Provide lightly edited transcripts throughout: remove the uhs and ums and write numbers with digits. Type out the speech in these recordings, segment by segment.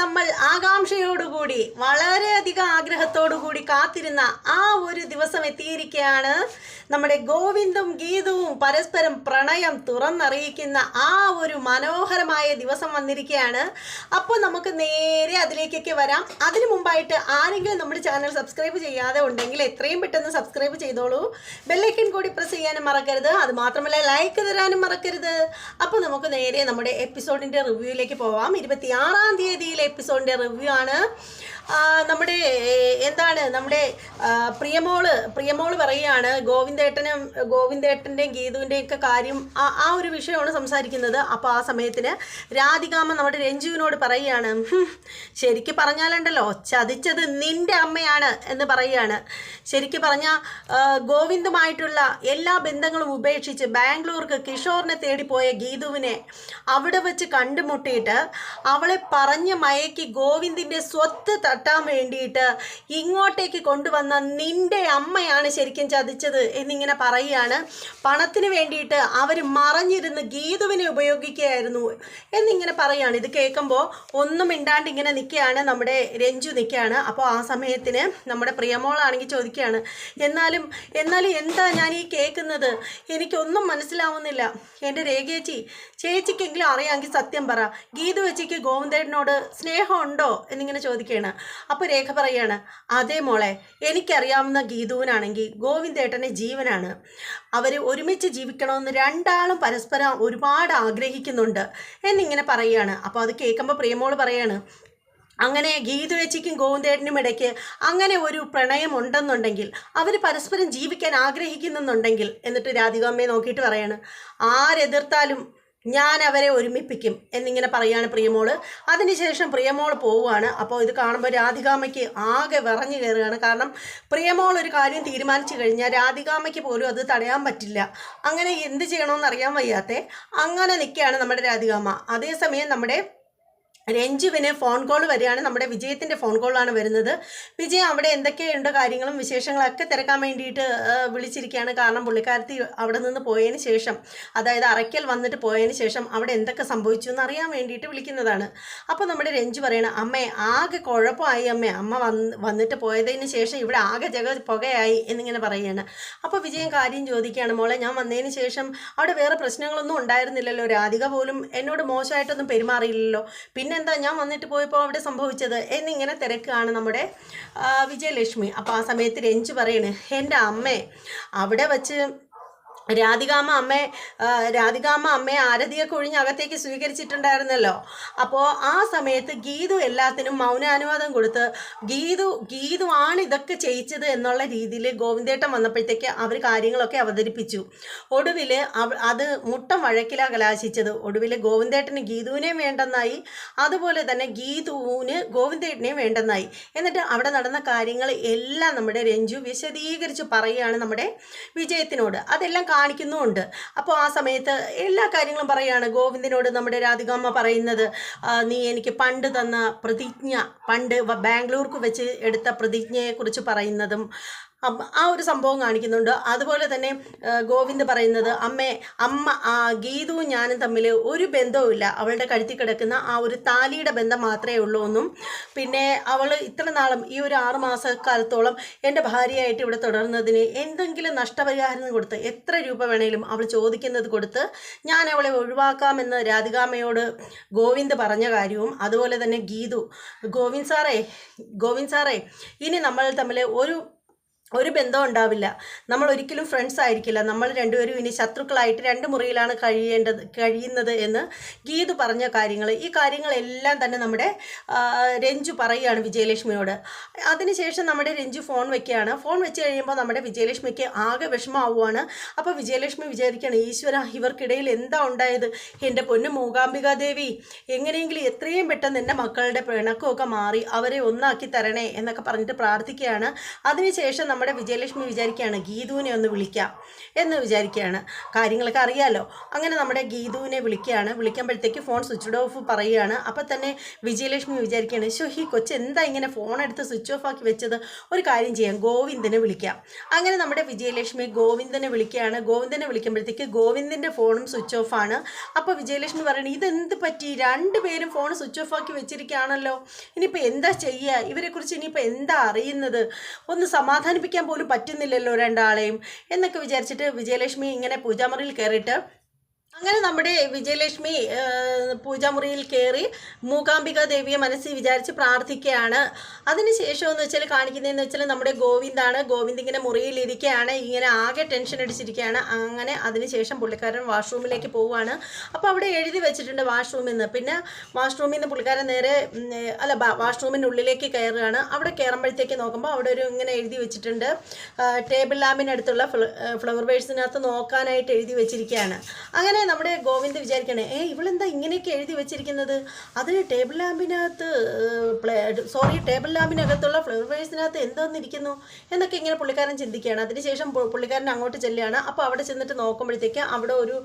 നമ്മൾ ആകാംക്ഷയോടുകൂടി വളരെയധികം ആഗ്രഹത്തോടുകൂടി കാത്തിരുന്ന ആ ഒരു ദിവസം എത്തിയിരിക്കുകയാണ്. നമ്മുടെ ഗോവിന്ദും ഗീതുവും പരസ്പരം പ്രണയം തുറന്നറിയിക്കുന്ന ആ ഒരു മനോഹരമായ ദിവസം വന്നിരിക്കുകയാണ്. അപ്പോൾ നമുക്ക് നേരെ അതിലേക്കൊക്കെ വരാം. അതിനു മുമ്പായിട്ട് ആരെങ്കിലും നമ്മുടെ ചാനൽ സബ്സ്ക്രൈബ് ചെയ്യാതെ ഉണ്ടെങ്കിൽ എത്രയും പെട്ടെന്ന് സബ്സ്ക്രൈബ് ചെയ്തോളൂ. ബെല്ലൈക്കൺ കൂടി പ്രസ് ചെയ്യാനും മറക്കരുത്. അത് മാത്രമല്ല ലൈക്ക് തരാനും മറക്കരുത്. അപ്പോൾ നമുക്ക് നേരെ നമ്മുടെ എപ്പിസോഡിൻ്റെ റിവ്യൂയിലേക്ക് പോവാം. 26-ാം തീയതിയിലെ എപ്പിസോഡിൻ്റെ റിവ്യൂ ആണ്. നമ്മുടെ പ്രിയമോള് പറയുകയാണ് ഗോവിന്ദേട്ടൻ്റെയും ഗീതുവിൻ്റെയൊക്കെ കാര്യം ആ ഒരു വിഷയമാണ് സംസാരിക്കുന്നത്. അപ്പോൾ ആ സമയത്തിന് രാധികാമ്മ നമ്മുടെ രഞ്ജുവിനോട് പറയുകയാണ്, ശരിക്കും പറഞ്ഞാലുണ്ടല്ലോ ചതിച്ചത് നിൻ്റെ അമ്മയാണ് എന്ന് പറയുകയാണ്. ശരിക്കും പറഞ്ഞാൽ ഗോവിന്ദുമായിട്ടുള്ള എല്ലാ ബന്ധങ്ങളും ഉപേക്ഷിച്ച് ബാംഗ്ലൂർക്ക് കിഷോറിനെ തേടിപ്പോയ ഗീതുവിനെ അവിടെ വെച്ച് കണ്ടുമുട്ടിയിട്ട് അവളെ പറഞ്ഞ് മയക്കി ഗോവിന്ദിൻ്റെ സ്വത്ത് തട്ടാൻ വേണ്ടിയിട്ട് ഇങ്ങോട്ടേക്ക് കൊണ്ടുവന്ന നിൻ്റെ അമ്മയാണ് ശരിക്കും ചതിച്ചത് എന്നിങ്ങനെ പറയുകയാണ്. പണത്തിന് വേണ്ടിയിട്ട് അവർ മറഞ്ഞിരുന്ന് ഗീതുവിനെ ഉപയോഗിക്കുകയായിരുന്നു എന്നിങ്ങനെ പറയുകയാണ്. ഇത് കേൾക്കുമ്പോൾ ഒന്നും മിണ്ടാണ്ട് ഇങ്ങനെ നിൽക്കുകയാണ് നമ്മുടെ രഞ്ജു നിൽക്കുകയാണ്. അപ്പോൾ ആ സമയത്തിന് നമ്മുടെ പ്രിയമോളാണെങ്കിൽ ചോദിക്കുകയാണ്, എന്നാലും എന്താ ഞാൻ ഈ കേൾക്കുന്നത്, എനിക്കൊന്നും മനസ്സിലാവുന്നില്ല. എൻ്റെ ചേച്ചിക്കെങ്കിലും അറിയാമെങ്കിൽ സത്യം പറ, ഗീതു ചേച്ചിക്ക് ഗോവിന്ദേട്ടനോട് സ്നേഹമുണ്ടോ എന്നിങ്ങനെ ചോദിക്കുകയാണ്. അപ്പോൾ രേഖ പറയുകയാണ്, അതേ മോളെ, എനിക്കറിയാവുന്ന ഗീതുവിനാണെങ്കിൽ ഗോവിന്ദേട്ടനെ ജീവനാണ്. അവർ ഒരുമിച്ച് ജീവിക്കണമെന്ന് രണ്ടാളും പരസ്പരം ഒരുപാട് ആഗ്രഹിക്കുന്നുണ്ട് എന്നിങ്ങനെ പറയുകയാണ്. അപ്പോൾ അത് കേൾക്കുമ്പോൾ പ്രിയമോൾ പറയാണ്, അങ്ങനെ ഗീതു ചേച്ചിക്കും ഗോവിന്ദേട്ടനും ഇടയ്ക്ക് അങ്ങനെ ഒരു പ്രണയം ഉണ്ടെന്നുണ്ടെങ്കിൽ അവർ പരസ്പരം ജീവിക്കാൻ ആഗ്രഹിക്കുന്നുണ്ടെങ്കിൽ, എന്നിട്ട് രാധികാമ്മയെ നോക്കിയിട്ട് പറയാണ്, ആരെതിർത്താലും ഞാൻ അവരെ ഒരുമിപ്പിക്കും എന്നിങ്ങനെ പറയാണ് പ്രിയമോള്. അതിനുശേഷം പ്രിയമോൾ പോവുകയാണ്. അപ്പോൾ ഇത് കാണുമ്പോൾ രാധികാമ്മയ്ക്ക് ആകെ വിറഞ്ഞു കയറുകയാണ്. കാരണം പ്രിയമോൾ ഒരു കാര്യം തീരുമാനിച്ചു കഴിഞ്ഞാൽ രാധികാമ്മയ്ക്ക് പോലും അത് തടയാൻ പറ്റില്ല. അങ്ങനെ എന്ത് ചെയ്യണമെന്ന് അറിയാൻ വയ്യാത്തെ അങ്ങനെ നിൽക്കുകയാണ് നമ്മുടെ രാധികാമ്മ. അതേസമയം നമ്മുടെ രഞ്ജുവിന് ഫോൺ കോൾ വരികയാണ്. നമ്മുടെ വിജയത്തിൻ്റെ ഫോൺ കോളാണ് വരുന്നത്. വിജയ് അവിടെ എന്തൊക്കെയുണ്ട് കാര്യങ്ങളും വിശേഷങ്ങളൊക്കെ തിരക്കാൻ വേണ്ടിയിട്ട് വിളിച്ചിരിക്കുകയാണ്. കാരണം പുള്ളിക്കാരത്തി അവിടെ നിന്ന് പോയതിന് ശേഷം, അതായത് അറയ്ക്കൽ വന്നിട്ട് പോയതിന് ശേഷം അവിടെ എന്തൊക്കെ സംഭവിച്ചു എന്ന് അറിയാൻ വേണ്ടിയിട്ട് വിളിക്കുന്നതാണ്. അപ്പോൾ നമ്മുടെ രഞ്ജു പറയണം, അമ്മേ ആകെ കുഴപ്പമായി അമ്മ വന്നിട്ട് പോയതിന് ശേഷം ഇവിടെ ആകെ പുകയായി എന്നിങ്ങനെ പറയുകയാണ്. അപ്പോൾ വിജയൻ കാര്യം ചോദിക്കുകയാണ്, മോളെ ഞാൻ വന്നതിന് ശേഷം അവിടെ വേറെ പ്രശ്നങ്ങളൊന്നും ഉണ്ടായിരുന്നില്ലല്ലോ, രാധിക പോലും എന്നോട് മോശമായിട്ടൊന്നും പെരുമാറിയില്ലല്ലോ, പിന്നെന്താ ഞാൻ വന്നിട്ട് പോയപ്പോൾ അവിടെ സംഭവിച്ചത് എന്നിങ്ങനെ തിരക്കാണ് നമ്മുടെ വിജയലക്ഷ്മി. അപ്പോൾ ആ സമയത്ത് രഞ്ജു പറയണേ, എൻ്റെ അമ്മേ അവിടെ വച്ച് രാധികാമ്മ അമ്മയെ ആരതിയെ കൊഴിഞ്ഞ് അകത്തേക്ക് സ്വീകരിച്ചിട്ടുണ്ടായിരുന്നല്ലോ. അപ്പോൾ ആ സമയത്ത് ഗീതു എല്ലാത്തിനും മൗനാനുവാദം കൊടുത്ത് ഗീതു ആണ് ഇതൊക്കെ ചെയ്യിച്ചത് എന്നുള്ള രീതിയിൽ ഗോവിന്ദേട്ടൻ വന്നപ്പോഴത്തേക്ക് അവർ കാര്യങ്ങളൊക്കെ അവതരിപ്പിച്ചു. ഒടുവിൽ അത് മുട്ടം വഴക്കിലാണ് കലാശിച്ചത്. ഒടുവിൽ ഗോവിന്ദേട്ടന് ഗീതുവിനെയും വേണ്ടെന്നായി, അതുപോലെ തന്നെ ഗീതുവിന് ഗോവിന്ദേട്ടനെയും വേണ്ടെന്നായി. എന്നിട്ട് അവിടെ നടന്ന കാര്യങ്ങൾ എല്ലാം നമ്മുടെ രഞ്ജു വിശദീകരിച്ച് പറയുകയാണ് നമ്മുടെ വിജയത്തിനോട്. അതെല്ലാം കാണിക്കുന്നുമുണ്ട്. അപ്പോൾ ആ സമയത്ത് എല്ലാ കാര്യങ്ങളും പറയുകയാണ്. ഗോവിന്ദിനോട് നമ്മുടെ രാധികാമ്മ പറയുന്നത്, നീ എനിക്ക് പണ്ട് തന്ന പ്രതിജ്ഞ, പണ്ട് ബാംഗ്ലൂർക്ക് വെച്ച് എടുത്ത പ്രതിജ്ഞയെക്കുറിച്ച് പറയുന്നതും ആ ഒരു സംഭവം കാണിക്കുന്നുണ്ട്. അതുപോലെ തന്നെ ഗോവിന്ദ് പറയുന്നത്, അമ്മ ഗീതുവും ഞാനും തമ്മിൽ ഒരു ബന്ധവുമില്ല, അവളുടെ കഴുത്തിൽ കിടക്കുന്ന ആ ഒരു താലിയുടെ ബന്ധം മാത്രമേ ഉള്ളൂ എന്നും, പിന്നെ അവൾ ഇത്ര നാളും ഈ ഒരു 6 മാസക്കാലത്തോളം എൻ്റെ ഭാര്യയായിട്ട് ഇവിടെ തുടർന്നതിന് എന്തെങ്കിലും നഷ്ടപരിഹാരം കൊടുത്ത് എത്ര രൂപ വേണേലും അവൾ ചോദിക്കുന്നത് കൊടുത്ത് ഞാൻ അവളെ ഒഴിവാക്കാമെന്ന് രാധികാമ്മയോട് ഗോവിന്ദ് പറഞ്ഞ കാര്യവും, അതുപോലെ തന്നെ ഗോവിന്ദ് സാറേ ഇനി നമ്മൾ തമ്മിൽ ഒരു ബന്ധം ഉണ്ടാവില്ല, നമ്മൾ ഒരിക്കലും ഫ്രണ്ട്സ് ആയിരിക്കില്ല, നമ്മൾ രണ്ടുപേരും ഇനി ശത്രുക്കളായിട്ട് 2 മുറിയിലാണ് കഴിയുന്നത് എന്ന് ഗീതു പറഞ്ഞ ഈ കാര്യങ്ങളെല്ലാം തന്നെ നമ്മുടെ രഞ്ജു പറയുകയാണ് വിജയലക്ഷ്മിയോട്. അതിനുശേഷം നമ്മുടെ രഞ്ജു ഫോൺ വെക്കുകയാണ്. ഫോൺ വെച്ച് കഴിയുമ്പോൾ നമ്മുടെ വിജയലക്ഷ്മിക്ക് ആകെ വിഷമമാവുകയാണ്. അപ്പോൾ വിജയലക്ഷ്മി വിചാരിക്കുകയാണ്, ഈശ്വര ഇവർക്കിടയിൽ എന്താ ഉണ്ടായത്, എൻ്റെ പൊന്നു മൂകാംബികാദേവി എങ്ങനെയെങ്കിലും എത്രയും പെട്ടെന്ന് എൻ്റെ മക്കളുടെ പിണക്കമൊക്കെ മാറി അവരെ ഒന്നാക്കി തരണേ എന്നൊക്കെ പറഞ്ഞിട്ട് പ്രാർത്ഥിക്കുകയാണ്. അതിനുശേഷം നമ്മുടെ വിജയലക്ഷ്മി വിചാരിക്കുകയാണ് ഗീതുവിനെ ഒന്ന് വിളിക്കാം എന്ന് വിചാരിക്കുകയാണ്. കാര്യങ്ങളൊക്കെ അറിയാമല്ലോ. അങ്ങനെ നമ്മുടെ ഗീതുവിനെ വിളിക്കുകയാണ്. വിളിക്കുമ്പോഴത്തേക്ക് ഫോൺ സ്വിച്ച് ഓഫ് പറയുകയാണ്. അപ്പം തന്നെ വിജയലക്ഷ്മി വിചാരിക്കുകയാണ്, ശോ ഈ കൊച്ച് എന്താ ഇങ്ങനെ ഫോൺ എടുത്ത് സ്വിച്ച് ഓഫ് ആക്കി വെച്ചത്, ഒരു കാര്യം ചെയ്യാം, ഗോവിന്ദനെ വിളിക്കാം. അങ്ങനെ നമ്മുടെ വിജയലക്ഷ്മി ഗോവിന്ദനെ വിളിക്കുകയാണ്. ഗോവിന്ദനെ വിളിക്കുമ്പോഴത്തേക്ക് ഗോവിന്ദൻ്റെ ഫോണും സ്വിച്ച് ഓഫാണ്. അപ്പോൾ വിജയലക്ഷ്മി പറയണത് ഇതെന്ത് പറ്റി, രണ്ടുപേരും ഫോൺ സ്വിച്ച് ഓഫ് ആക്കി വെച്ചിരിക്കുകയാണല്ലോ, ഇനിയിപ്പോൾ എന്താ ചെയ്യുക, ഇവരെക്കുറിച്ച് ഇനിയിപ്പോൾ എന്താ അറിയുന്നത്, ഒന്ന് സമാധാനിപ്പിക്കാൻ പോലും പറ്റുന്നില്ലല്ലോ രണ്ടാളെയും എന്നൊക്കെ വിചാരിച്ചിട്ട് വിജയലക്ഷ്മി ഇങ്ങനെ പൂജാമുറിയിൽ കയറിയിട്ട് അങ്ങനെ നമ്മുടെ വിജയലക്ഷ്മി പൂജാമുറിയിൽ കയറി മൂകാംബിക ദേവിയെ മനസ്സിൽ വിചാരിച്ച് പ്രാർത്ഥിക്കുകയാണ്. അതിനുശേഷം എന്ന് വെച്ചാൽ കാണിക്കുന്നതെന്ന് വെച്ചാൽ നമ്മുടെ ഗോവിന്ദാണ്. ഗോവിന്ദ് ഇങ്ങനെ മുറിയിലിരിക്കുകയാണ്, ഇങ്ങനെ ആകെ ടെൻഷൻ അടിച്ചിരിക്കുകയാണ്. അങ്ങനെ അതിനുശേഷം പുള്ളിക്കാരൻ വാഷ്റൂമിലേക്ക് പോവുകയാണ്. അപ്പോൾ അവിടെ എഴുതി വെച്ചിട്ടുണ്ട് വാഷ്റൂമിൽ നിന്ന്. പിന്നെ വാഷ്റൂമിൽ നിന്ന് പുള്ളിക്കാരൻ നേരെ വാഷ്റൂമിനുള്ളിലേക്ക് കയറുകയാണ്. അവിടെ കയറുമ്പോഴത്തേക്ക് നോക്കുമ്പോൾ അവിടെ ഒരു ഇങ്ങനെ എഴുതി വെച്ചിട്ടുണ്ട്, ടേബിൾ ലാമ്പിനടുത്തുള്ള ഫ്ലവർ വേഴ്സിനകത്ത് നോക്കാനായിട്ട് എഴുതി വെച്ചിരിക്കുകയാണ്. അങ്ങനെ നമ്മുടെ ഗോവിന്ദ് വിചാരിക്കണേ, ഇവളെന്താ ഇങ്ങനെയൊക്കെ എഴുതി വെച്ചിരിക്കുന്നത്, അത് ടേബിൾ ലാമ്പിനകത്തുള്ള ഫ്ലവേഴ്സിനകത്ത് എന്തോന്നിരിക്കുന്നു എന്നൊക്കെ ഇങ്ങനെ പുള്ളിക്കാരൻ ചിന്തിക്കുകയാണ്. അതിനുശേഷം പുള്ളിക്കാരൻ അങ്ങോട്ട് ചെല്ലുകയാണ്. അപ്പോൾ അവിടെ ചെന്നിട്ട് നോക്കുമ്പോഴത്തേക്ക് അവിടെ ഒരു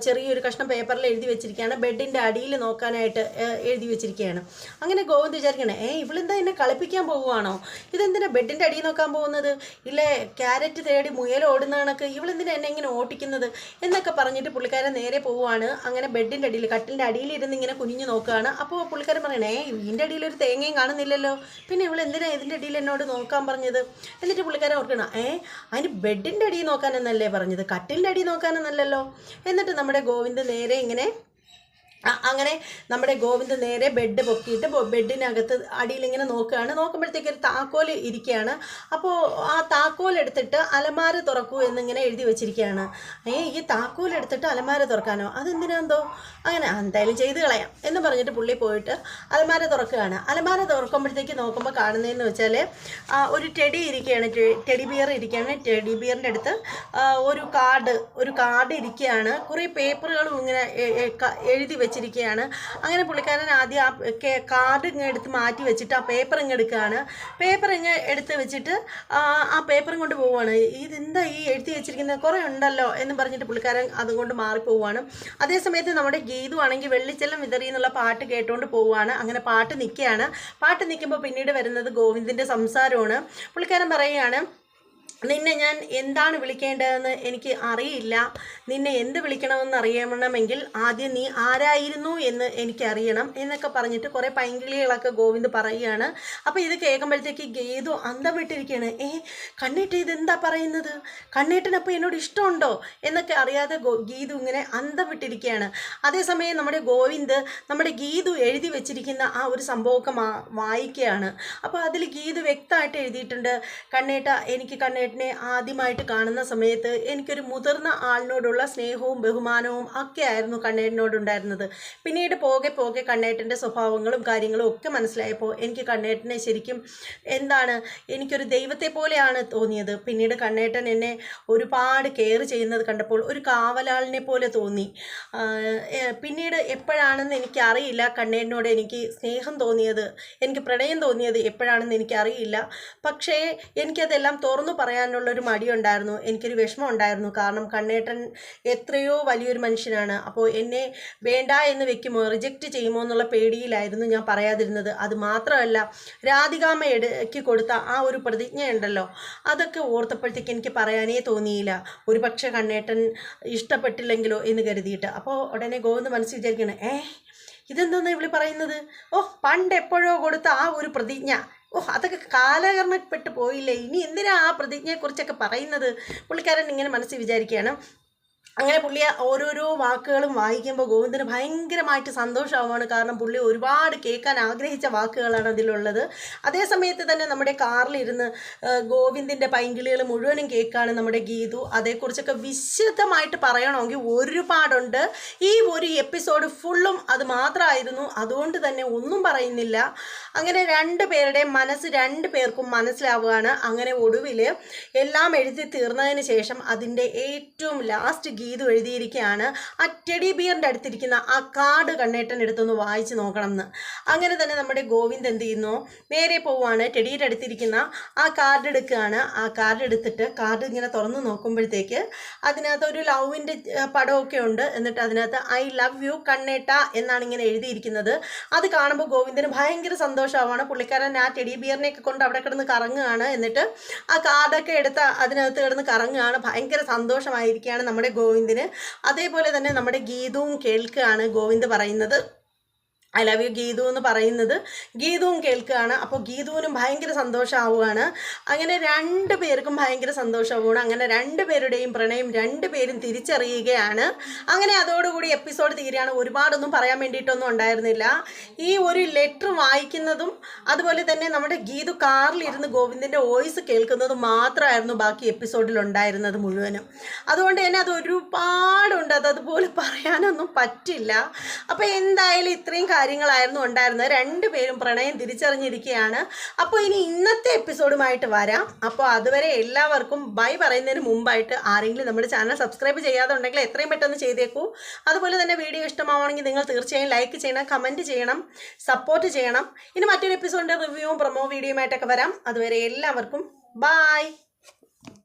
ചെറിയൊരു കഷ്ണം പേപ്പറിൽ എഴുതി വെച്ചിരിക്കുകയാണ്, ബെഡിൻ്റെ അടിയിൽ നോക്കാനായിട്ട് എഴുതി വെച്ചിരിക്കുകയാണ്. അങ്ങനെ ഗോവിന്ദ് വിചാരിക്കണേ, ഇവളെന്താ എന്നെ കളിപ്പിക്കാൻ പോവുകയാണോ, ഇതെന്തിനാ ബെഡിൻ്റെ അടിയിൽ നോക്കാൻ പോകുന്നത്, ഇല്ലേ ക്യാരറ്റ് തേടി മുയൽ ഓടുന്ന കണക്ക് ഇവളെന്തിനാ എന്നെ ഇങ്ങനെ ഓട്ടിക്കുന്നത് എന്നൊക്കെ പറഞ്ഞിട്ട് പുള്ളിക്കാരൻ നേരെ പോവുകയാണ്. അങ്ങനെ ബെഡിൻ്റെ അടിയിൽ കട്ടിലിൻ്റെ അടിയിലിരുന്ന് ഇങ്ങനെ കുനിഞ്ഞു നോക്കുകയാണ്. അപ്പോൾ പുള്ളിക്കാരൻ പറയണേ, ഇതിൻ്റെ അടിയിൽ ഒരു തേങ്ങയും കാണുന്നില്ലല്ലോ, പിന്നെ ഇവൾ എന്തിനാ ഇതിൻ്റെ അടിയിൽ എന്നോട് നോക്കാൻ പറഞ്ഞത്. എന്നിട്ട് പുള്ളിക്കാരൻ ഓർക്കണം, അതിന് ബെഡിൻ്റെ അടിയിൽ നോക്കാനെന്നല്ലേ പറഞ്ഞത്, കട്ടിലിൻ്റെ അടിയിൽ നോക്കാനെന്നല്ലല്ലോ. എന്നിട്ട് നമ്മുടെ ഗോവിന്ദ് നേരെ ഇങ്ങനെ അങ്ങനെ നമ്മുടെ ഗോവിന്ദ് നേരെ ബെഡ് പൊക്കിയിട്ട് ബെഡിനകത്ത് അടിയിലിങ്ങനെ നോക്കുകയാണ്. നോക്കുമ്പോഴത്തേക്ക് ഒരു താക്കോൽ ഇരിക്കുകയാണ്. അപ്പോൾ ആ താക്കോൽ എടുത്തിട്ട് അലമാര തുറക്കൂ എന്നിങ്ങനെ എഴുതി വെച്ചിരിക്കുകയാണ്. ഈ താക്കോൽ എടുത്തിട്ട് അലമാര തുറക്കാനോ, അതെന്തിനാന്തോ, അങ്ങനെ എന്തായാലും ചെയ്ത് കളയാം എന്ന് പറഞ്ഞിട്ട് പുള്ളി പോയിട്ട് അലമാര തുറക്കുകയാണ്. അലമാര തുറക്കുമ്പോഴത്തേക്ക് നോക്കുമ്പോൾ കാണുന്നതെന്ന് വെച്ചാൽ ഒരു ടെഡി ഇരിക്കുകയാണ്, ടെഡി ബിയർ ഇരിക്കുകയാണ്. ടെഡി ബിയറിൻ്റെ അടുത്ത് ഒരു കാർഡ് ഇരിക്കുകയാണ്. കുറേ പേപ്പറുകളും ഇങ്ങനെ എഴുതി വെച്ചിരിക്കുകയാണ്. അങ്ങനെ പുള്ളിക്കാരൻ ആദ്യം ആ കാർഡ് ഇങ്ങനെ എടുത്ത് മാറ്റി വെച്ചിട്ട് ആ പേപ്പർ ഇങ്ങ് എടുക്കുകയാണ്. പേപ്പർ ഇങ്ങ് എടുത്ത് വെച്ചിട്ട് ആ പേപ്പറും കൊണ്ട് പോവുകയാണ്. ഇതെന്താ ഈ എഴുതി വെച്ചിരിക്കുന്നത്, കുറേ ഉണ്ടല്ലോ എന്ന് പറഞ്ഞിട്ട് പുള്ളിക്കാരൻ അതുകൊണ്ട് മാറിപ്പോവുകയാണ്. അതേസമയത്ത് നമ്മുടെ ഗീതു ആണെങ്കിൽ വെള്ളിച്ചെല്ലം വിതറി എന്നുള്ള പാട്ട് കേട്ടുകൊണ്ട് പോവുകയാണ്. അങ്ങനെ പാട്ട് നിൽക്കുകയാണ്. പാട്ട് നിൽക്കുമ്പോൾ പിന്നീട് വരുന്നത് ഗോവിന്ദിൻ്റെ സംസാരമാണ്. പുള്ളിക്കാരൻ പറയുകയാണ്, നിന്നെ ഞാൻ എന്താണ് വിളിക്കേണ്ടതെന്ന് എനിക്ക് അറിയില്ല, നിന്നെ എന്ത് വിളിക്കണമെന്ന് അറിയണമെങ്കിൽ ആദ്യം നീ ആരായിരുന്നു എന്ന് എനിക്കറിയണം എന്നൊക്കെ പറഞ്ഞിട്ട് കുറേ പൈങ്കിളികളൊക്കെ ഗോവിന്ദ് പറയുകയാണ്. അപ്പോൾ ഇത് കേൾക്കുമ്പോഴത്തേക്ക് ഗീതു അന്തം വിട്ടിരിക്കുകയാണ്. കണ്ണേട്ട ഇതെന്താ പറയുന്നത്, കണ്ണേട്ടനപ്പോൾ എന്നോട് ഇഷ്ടമുണ്ടോ എന്നൊക്കെ അറിയാതെ ഗീതു ഇങ്ങനെ അന്തം വിട്ടിരിക്കുകയാണ്. അതേസമയം നമ്മുടെ ഗോവിന്ദ് നമ്മുടെ ഗീതു എഴുതി വെച്ചിരിക്കുന്ന ആ ഒരു സംഭവമൊക്കെ വായിക്കുകയാണ്. അപ്പോൾ അതിൽ ഗീതു വ്യക്തമായിട്ട് എഴുതിയിട്ടുണ്ട്, കണ്ണേട്ട എനിക്ക് കണ്ണേട്ടനെ ആദ്യമായിട്ട് കാണുന്ന സമയത്ത് എനിക്കൊരു മുതിർന്ന ആളിനോടുള്ള സ്നേഹവും ബഹുമാനവും ഒക്കെ ആയിരുന്നു കണ്ണേട്ടനോടുണ്ടായിരുന്നത്. പിന്നീട് പോകെ പോകെ കണ്ണേട്ടൻ്റെ സ്വഭാവങ്ങളും കാര്യങ്ങളും ഒക്കെ മനസ്സിലായപ്പോൾ എനിക്ക് കണ്ണേട്ടനെ ശരിക്കും എനിക്കൊരു ദൈവത്തെ പോലെയാണ് തോന്നിയത്. പിന്നീട് കണ്ണേട്ടൻ എന്നെ ഒരുപാട് കെയർ ചെയ്യുന്നത് കണ്ടപ്പോൾ ഒരു കാവലാളിനെ പോലെ തോന്നി. പിന്നീട് എപ്പോഴാണെന്ന് എനിക്കറിയില്ല കണ്ണേട്ടനോട് എനിക്ക് സ്നേഹം തോന്നിയത്, എനിക്ക് പ്രണയം തോന്നിയത് എപ്പോഴാണെന്ന് എനിക്കറിയില്ല. പക്ഷേ എനിക്കതെല്ലാം തുറന്നു പറയാനുള്ളൊരു മടിയുണ്ടായിരുന്നു, എനിക്കൊരു വിഷമം ഉണ്ടായിരുന്നു. കാരണം കണ്ണേട്ടൻ എത്രയോ വലിയൊരു മനുഷ്യനാണ്. അപ്പോൾ എന്നെ വേണ്ട എന്ന് വെക്കുമോ, റിജക്റ്റ് ചെയ്യുമോ എന്നുള്ള പേടിയിലായിരുന്നു ഞാൻ പറയാതിരുന്നത്. അത് മാത്രമല്ല, രാധികാമ്മ ഇടയ്ക്ക് കൊടുത്ത ആ ഒരു പ്രതിജ്ഞയുണ്ടല്ലോ, അതൊക്കെ ഓർത്തപ്പോഴത്തേക്ക് എനിക്ക് പറയാനേ തോന്നിയില്ല, ഒരു പക്ഷേ കണ്ണേട്ടൻ ഇഷ്ടപ്പെട്ടില്ലെങ്കിലോ എന്ന് കരുതിയിട്ട്. അപ്പോൾ ഉടനെ ഗോവിന്ദ് മനസ്സിൽ വിചാരിക്കണേ, ഇതെന്താ ഇവള് പറയുന്നത്, പണ്ട് എപ്പോഴോ കൊടുത്ത ആ ഒരു പ്രതിജ്ഞ, അതൊക്കെ കാലഹരണപ്പെട്ടു പോയില്ലേ, ഇനി എന്തിനാ ആ പ്രതിജ്ഞയെക്കുറിച്ചൊക്കെ പറയുന്നത്, പുള്ളിക്കാരൻ ഇങ്ങനെ മനസ്സിൽ വിചാരിക്കുകയാണ്. അങ്ങനെ പുള്ളി ഓരോരോ വാക്കുകളും വായിക്കുമ്പോൾ ഗോവിന്ദന് ഭയങ്കരമായിട്ട് സന്തോഷമാവുകയാണ്. കാരണം പുള്ളി ഒരുപാട് കേൾക്കാൻ ആഗ്രഹിച്ച വാക്കുകളാണ് അതിലുള്ളത്. അതേസമയത്ത് തന്നെ നമ്മുടെ കാറിലിരുന്ന് ഗോവിന്ദിൻ്റെ പൈങ്കിളികൾ മുഴുവനും കേൾക്കാണ് നമ്മുടെ ഗീതു. അതേക്കുറിച്ചൊക്കെ വിശദമായിട്ട് പറയണമെങ്കിൽ ഒരുപാടുണ്ട്. ഈ ഒരു എപ്പിസോഡ് ഫുള്ളും അത് മാത്രമായിരുന്നു, അതുകൊണ്ട് തന്നെ ഒന്നും പറയുന്നില്ല. അങ്ങനെ രണ്ടുപേരുടെ മനസ്സ് രണ്ടുപേർക്കും മനസ്സിലാവുകയാണ്. അങ്ങനെ ഒടുവിൽ എല്ലാം എഴുതി തീർന്നതിന് ശേഷം അതിൻ്റെ ഏറ്റവും ലാസ്റ്റ് ഗീതു എഴുതിയിരിക്കുകയാണ് ആ ടെഡി ബിയറിൻ്റെ അടുത്തിരിക്കുന്ന ആ കാർഡ് കണ്ണേട്ടൻ എടുത്തൊന്ന് വായിച്ച് നോക്കണം എന്ന്. അങ്ങനെ തന്നെ നമ്മുടെ ഗോവിന്ദ് എന്ത് ചെയ്യുന്നു, നേരെ പോവുകയാണ്, ടെഡിയുടെ അടുത്തിരിക്കുന്ന ആ കാർഡ് എടുക്കുകയാണ്. ആ കാർഡ് എടുത്തിട്ട് കാർഡ് ഇങ്ങനെ തുറന്ന് നോക്കുമ്പോഴത്തേക്ക് അതിനകത്ത് ഒരു ലവിൻ്റെ പടമൊക്കെ ഉണ്ട്. എന്നിട്ട് അതിനകത്ത് ഐ ലവ് യു കണ്ണേട്ട എന്നാണ് ഇങ്ങനെ എഴുതിയിരിക്കുന്നത്. അത് കാണുമ്പോൾ ഗോവിന്ദന് ഭയങ്കര സന്തോഷമാവാണ്. പുള്ളിക്കാരൻ ആ ടെഡി ബിയറിനെയൊക്കെ കൊണ്ട് അവിടെ കിടന്ന് കറങ്ങുകയാണ്. എന്നിട്ട് ആ കാർഡൊക്കെ എടുത്ത് അതിനകത്ത് കിടന്ന് കറങ്ങുകയാണ്. ഭയങ്കര സന്തോഷമായിരിക്കുകയാണ് നമ്മുടെ ഗോവിന്ദിന്. അതേപോലെ തന്നെ നമ്മുടെ ഗീതുവും കേൾക്കുകയാണ് ഗോവിന്ദ് പറയുന്നത്, ഐ ലവ് യു ഗീതു എന്ന് പറയുന്നത് ഗീതുവും കേൾക്കുകയാണ്. അപ്പോൾ ഗീതുവിനും ഭയങ്കര സന്തോഷമാവുകയാണ്. അങ്ങനെ രണ്ടു പേർക്കും ഭയങ്കര സന്തോഷമാവുകയാണ്. അങ്ങനെ രണ്ടുപേരുടെയും പ്രണയം രണ്ടുപേരും തിരിച്ചറിയുകയാണ്. അങ്ങനെ അതോടുകൂടി എപ്പിസോഡ് തീരുകയാണ്. ഒരുപാടൊന്നും പറയാൻ വേണ്ടിയിട്ടൊന്നും ഉണ്ടായിരുന്നില്ല. ഈ ഒരു ലെറ്റർ വായിക്കുന്നതും അതുപോലെ തന്നെ നമ്മുടെ ഗീതു കാറിലിരുന്ന് ഗോവിന്ദിൻ്റെ വോയിസ് കേൾക്കുന്നതും മാത്രമായിരുന്നു ബാക്കി എപ്പിസോഡിൽ ഉണ്ടായിരുന്നത് മുഴുവനും. അതുകൊണ്ട് തന്നെ അത് ഒരുപാടുണ്ട്, അതുപോലെ പറയാനൊന്നും പറ്റില്ല. അപ്പോൾ എന്തായാലും ഇത്രയും കാര്യങ്ങളായിരുന്നു ഉണ്ടായിരുന്നത്. രണ്ടുപേരും പ്രണയം തിരിച്ചറിഞ്ഞിരിക്കുകയാണ്. അപ്പോൾ ഇനി ഇന്നത്തെ എപ്പിസോഡുമായിട്ട് വരാം. അപ്പോൾ അതുവരെ എല്ലാവർക്കും ബൈ പറയുന്നതിന് മുമ്പായിട്ട് ആരെങ്കിലും നമ്മുടെ ചാനൽ സബ്സ്ക്രൈബ് ചെയ്യാതെ ഉണ്ടെങ്കിൽ എത്രയും പെട്ടെന്ന് ചെയ്തേക്കൂ. അതുപോലെ തന്നെ വീഡിയോ ഇഷ്ടമാവണമെങ്കിൽ നിങ്ങൾ തീർച്ചയായും ലൈക്ക് ചെയ്യണം, കമൻറ്റ് ചെയ്യണം, സപ്പോർട്ട് ചെയ്യണം. ഇനി മറ്റൊരു എപ്പിസോഡിൻ്റെ റിവ്യൂവും പ്രൊമോ വീഡിയോയുമായിട്ടൊക്കെ വരാം. അതുവരെ എല്ലാവർക്കും ബൈ.